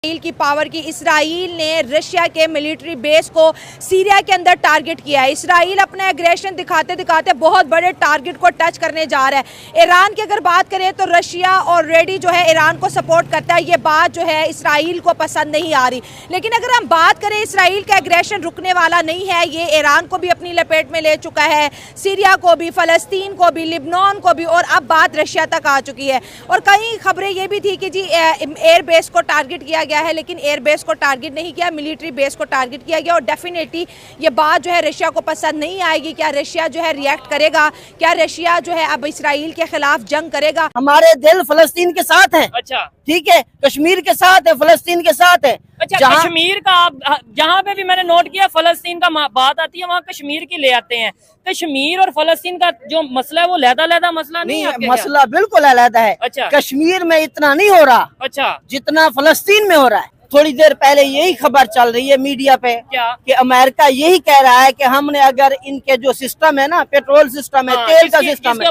Israel की power की। Israel ने रशिया के मिलिट्री बेस को सीरिया के अंदर टारगेट किया है। इसराइल अपना एग्रेशन दिखाते दिखाते बहुत बड़े टारगेट को टच करने जा रहा है। ईरान की अगर बात करें तो रशिया ऑलरेडी जो है ईरान को सपोर्ट करता है। ये बात जो है इसराइल को पसंद नहीं आ रही। लेकिन अगर हम बात करें, इसराइल का एग्रेशन रुकने वाला नहीं है। ये ईरान को भी अपनी लपेट में ले चुका है, सीरिया को भी, फ़लस्तीन को भी, लिबनान को भी, और अब बात रशिया तक आ चुकी है। और कई खबरें ये भी थी कि जी एयर बेस को टारगेट किया गया है, लेकिन एयर बेस को टारगेट नहीं किया, मिलिट्री बेस को टारगेट किया गया। और डेफिनेटली ये बात जो है रशिया को पसंद नहीं आएगी। क्या रशिया जो है रिएक्ट करेगा? क्या रशिया जो है अब इसराइल के खिलाफ जंग करेगा? हमारे दिल फलस्तीन के साथ है। अच्छा, ठीक है, कश्मीर के साथ है, फलस्तीन के साथ है। अच्छा, कश्मीर का आप जहाँ पे भी मैंने नोट किया फलस्तीन का बात आती है, वहाँ कश्मीर की ले आते हैं। कश्मीर और फलस्तीन का जो मसला है वो लहदा मसला नहीं है। मसला बिल्कुल अलग है। अच्छा, कश्मीर में इतना नहीं हो रहा, अच्छा, जितना फलस्तीन में हो रहा है। थोड़ी देर पहले यही खबर चल रही है मीडिया पे क्या कि अमेरिका यही कह रहा है कि हमने अगर इनके जो सिस्टम है ना, पेट्रोल सिस्टम है, तेल का सिस्टम है,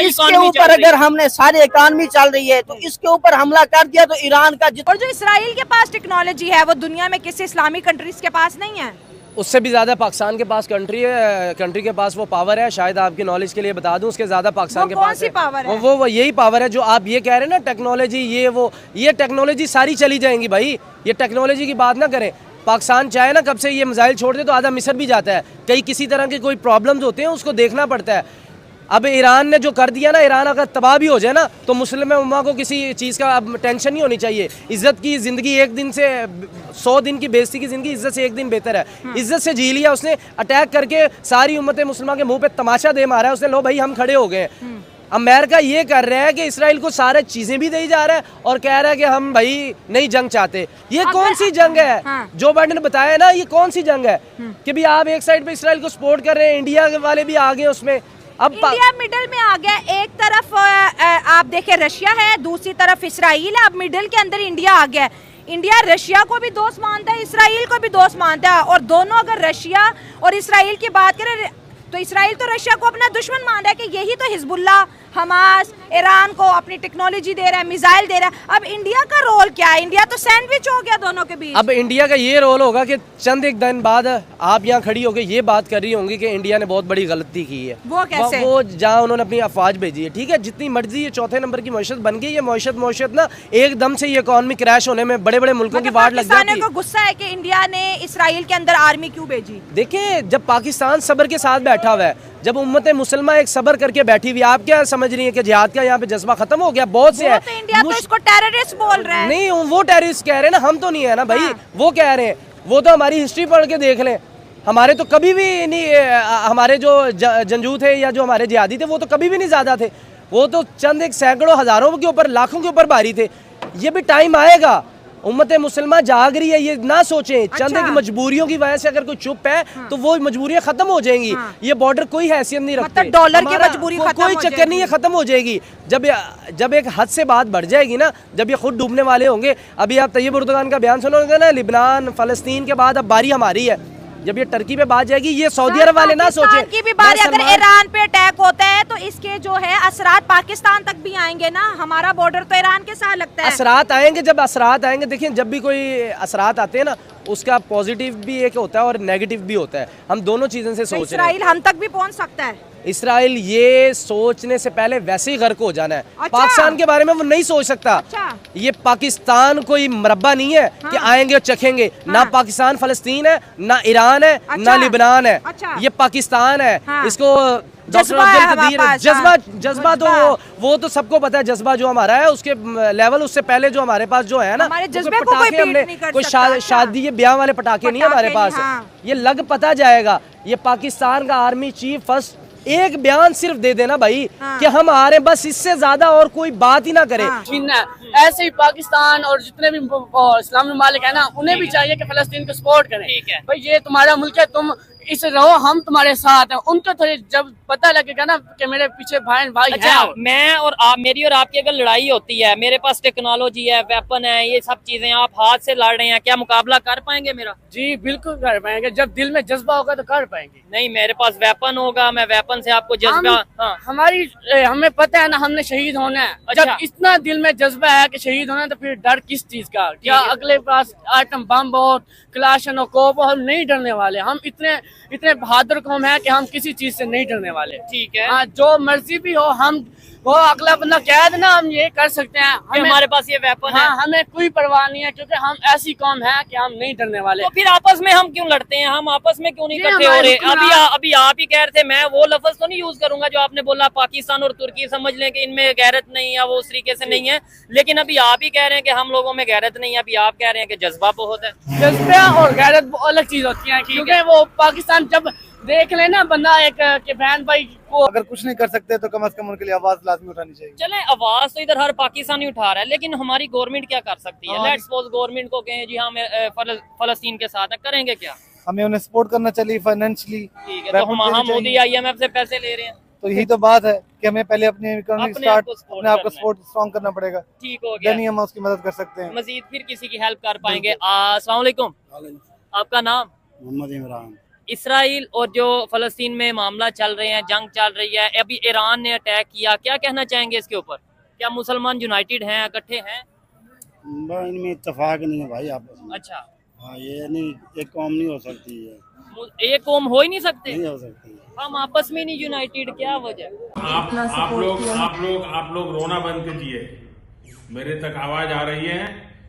इसके ऊपर अगर हमने सारी इकॉनमी चल रही है तो इसके ऊपर हमला कर दिया तो ईरान का और जो इसराइल के पास टेक्नोलॉजी है वो दुनिया में किसी इस्लामिक कंट्रीज के पास नहीं है। उससे भी ज़्यादा पाकिस्तान के पास कंट्री के पास वो पावर है। शायद आपकी नॉलेज के लिए बता दूं, उसके ज़्यादा पाकिस्तान के पास है। पावर है? वो यही पावर है जो आप ये कह रहे हैं ना, टेक्नोलॉजी, ये टेक्नोलॉजी सारी चली जाएंगी भाई। ये टेक्नोलॉजी की बात ना करें। पाकिस्तान चाहे ना कब से ये मिसाइल छोड़ दे तो आधा मिस्र भी जाता है। कई किसी तरह के कोई प्रॉब्लम्स होते हैं, उसको देखना पड़ता है। अब ईरान ने जो कर दिया ना, ईरान अगर तबाह भी हो जाए ना तो मुस्लिम उम्मा को किसी चीज़ का अब टेंशन नहीं होनी चाहिए। इज्जत की ज़िंदगी एक दिन से 100 दिन की बेइज्जती की ज़िंदगी इज्जत से एक दिन बेहतर है। इज्जत से जी लिया उसने, अटैक करके सारी उम्मत मुस्लिमा के मुंह पे तमाशा दे मारा है उसने। लो भाई हम खड़े हो गए। अमेरिका ये कर रहा है कि इसराइल को सारे चीजें भी दी जा रहा है और कह रहा है कि हम भाई नई जंग चाहते। ये कौन सी जंग है? हाँ। जो बाइडेन ने बताया ना, ये कौन सी जंग है कि भी आप एक साइड पे इसराइल को सपोर्ट कर रहे हैं, इंडिया वाले भी आ गए उसमें। अब इंडिया मिडिल में आ गया। एक तरफ आप देखें रशिया है, दूसरी तरफ इसराइल है। अब मिडिल के अंदर इंडिया आ गया। इंडिया रशिया को भी दोस्त मानता है, इसराइल को भी दोस्त मानता है। और दोनों अगर रशिया और इसराइल की बात करें तो इसराइल तो रशिया को अपना दुश्मन मान रहा है कि यही तो हिजबुल्लाह, हमास, ईरान को अपनी टेक्नोलॉजी दे रहा है, मिसाइल दे रहा है। अब इंडिया का रोल क्या है? इंडिया तो सैंडविच हो गया दोनों के बीच। अब इंडिया का ये रोल होगा कि चंद एक दिन बाद आप यहाँ खड़ी होकर ये बात कर रही होंगी कि इंडिया ने बहुत बड़ी गलती की है। वो कैसे? वो जहाँ उन्होंने अपनी अफवाज भेजी है, ठीक है, जितनी मर्जी ये चौथे नंबर की मईशत बन गई, ये मईशत ना एकदम से ये इकॉनमी क्रैश होने में बड़े बड़े मुल्कों की वाट लग जाती है। को गुस्सा है कि इंडिया ने इसराइल के अंदर आर्मी क्यों भेजी? देखिए, जब पाकिस्तान सब्र के साथ बैठा हुआ है, जब उम्मत मुसलमान एक सब्र करके बैठी हुई, आप क्या समझ रही है कि जिहाद का यहाँ पे जज्बा खत्म हो गया? बहुत से है। तो इंडिया तो इसको टेररिस्ट बोल रहा है। नहीं, वो टेररिस्ट कह रहे हैं ना, हम तो नहीं है ना भाई। हाँ। वो कह रहे हैं, वो तो हमारी हिस्ट्री पढ़ के देख लें। हमारे तो कभी भी नहीं, हमारे जो जंजू थे या जो हमारे जिहादी थे वो तो कभी भी नहीं ज्यादा थे। वो तो चंद एक सैकड़ों हजारों के ऊपर, लाखों के ऊपर भारी थे। ये भी टाइम आएगा, उम्मत मुसलमान जाग रही है। ये ना सोचें चंद एक मजबूरियों की वजह से अगर कोई चुप है तो वो मजबूरियां खत्म हो जाएंगी। ये बॉर्डर कोई हैसियत नहीं रखते। मतलब डॉलर की मजबूरी कोई चक्कर नहीं है, खत्म हो जाएगी। जब एक हद से बात बढ़ जाएगी ना, जब ये खुद डूबने वाले होंगे। अभी आप तैयब उर्दगान का बयान सुनोगे ना, लिबनान, फलस्तीन के बाद अब बारी हमारी है। जब ये टर्की पे बात जाएगी, ये सऊदी अरब वाले ना सोचे की भी बारी। अगर ईरान पे अटैक होता है तो इसके जो है असरात पाकिस्तान तक भी आएंगे ना। हमारा बॉर्डर तो ईरान के साथ लगता है। असरात आएंगे, जब असरात आएंगे, देखिए जब भी कोई असरात आते हैं ना, उसका पॉजिटिव भी एक होता है और नेगेटिव भी होता है। हम दोनों चीज़ों से सोच रहे हैं। इसराइल हम तक भी पहुंच सकता है। इसराइल ये सोचने से पहले वैसे ही गर्क हो जाना है। अच्छा। पाकिस्तान के बारे में वो नहीं सोच सकता। अच्छा। ये पाकिस्तान कोई मरब्बा नहीं है कि आएंगे और चखेंगे। हाँ। ना पाकिस्तान फलस्तीन है, ना ईरान है, अच्छा। ना लिबनान है। अच्छा। ये पाकिस्तान है। हाँ। इसको जज्बा तो वो तो सबको पता है। जज्बा जो हमारा है उसके लेवल, उससे पहले जो हमारे पास जो है ना, कोई शादी ब्याह वाले पटाखे नहीं है हमारे पास। ये लग पता जाएगा। ये पाकिस्तान का आर्मी चीफ फर्स्ट एक बयान सिर्फ दे देना भाई कि हम आ रहे हैं, बस इससे ज्यादा और कोई बात ही ना करे। ऐसे ही पाकिस्तान और जितने भी इस्लामी ममालिक है ना, उन्हें भी चाहिए कि फलस्तीन को सपोर्ट करें। भाई ये तुम्हारा मुल्क है, तुम इसे रहो, हम तुम्हारे साथ हैं। उनको तो जब पता लगेगा ना कि मेरे पीछे भाई अच्छा, है। मैं और आप, मेरी और आपकी अगर लड़ाई होती है, मेरे पास टेक्नोलॉजी है, वेपन है, ये सब चीजें, आप हाथ से लड़ रहे हैं, क्या मुकाबला कर पाएंगे मेरा? जी बिल्कुल कर पाएंगे, जब दिल में जज्बा होगा तो कर पाएंगे। नहीं, मेरे पास वेपन होगा, मैं वेपन से आपको जज्बा। हाँ। हमें पता है ना, हमने शहीद होना है। अच्छा। जब इतना दिल में जज्बा है कि शहीद होना है, तो फिर डर किस चीज का? क्या अगले पास आइटम बम हो, क्लाशनकोव हो, हम नहीं डरने वाले। हम इतने बहादुर कौम है कि हम किसी चीज से नहीं डरने वाले। ठीक है। हाँ, जो मर्जी भी हो, हम वो अगला बंदा कह देना हम ये कर सकते हैं, हमारे पास ये वेपन है। हाँ, हमें कोई परवाह नहीं है, क्योंकि हम ऐसी कौम है कि हम नहीं डरने वाले। तो फिर आपस में हम क्यों लड़ते हैं? हम आपस में क्यों नहीं ये इकट्ठे हो हमारे रहे? अभी आप ही कह रहे थे, मैं वो लफ्ज तो नहीं यूज करूंगा जो आपने बोला, पाकिस्तान और तुर्की समझ लें कि इनमें गैरत नहीं है, वो उस तरीके से नहीं है। लेकिन अभी आप ही कह रहे हैं कि हम लोगों में गैरत नहीं है, अभी आप कह रहे हैं कि जज्बा बहुत है। जज्बा और गैरत अलग चीज होती है, क्योंकि वो पाकिस्तान जब देख लेना बंदा एक के बहन भाई को, अगर कुछ नहीं कर सकते तो कम से कम उनके लिए आवाज लाजमी उठानी चाहिए। चले, आवाज तो इधर हर पाकिस्तानी उठा रहा है, लेकिन हमारी गवर्नमेंट क्या कर सकती है? लेट्स सपोज गवर्नमेंट को कहें जी हम फलस्तीन के साथ है, करेंगे क्या? हमें उन्हें सपोर्ट करना चाहिए फाइनेंशियली। ठीक है, तो हम मोदी IMF से पैसे ले रहे हैं, तो यही तो बात है कि हमें पहले अपने इकोनॉमिक अपने आप को सपोर्ट स्ट्रॉन्ग करना पड़ेगा, ठीक हो गया। देन ही हम उसकी मदद कर सकते हैं। मजीद फिर किसी की हेल्प कर पाएंगे। अस्सलाम वालेकुम, आपका नाम? मोहम्मद इमरान। इसराइल और जो फलस्तीन में मामला चल रहे हैं, जंग चल रही है, अभी ईरान ने अटैक किया, क्या कहना चाहेंगे इसके ऊपर? क्या मुसलमान यूनाइटेड हैं, इकट्ठे हैं? इनमें इत्तेफाक नहीं है भाई आपस में। अच्छा, हाँ, ये नहीं, एक कौम नहीं हो सकती है, एक कौम हो ही नहीं सकते, नहीं हो सकती है। हम आपस में नहीं यूनाइटेड, क्या वजह? आप लोग रोना बंद कीजिए। मेरे तक आवाज आ रही है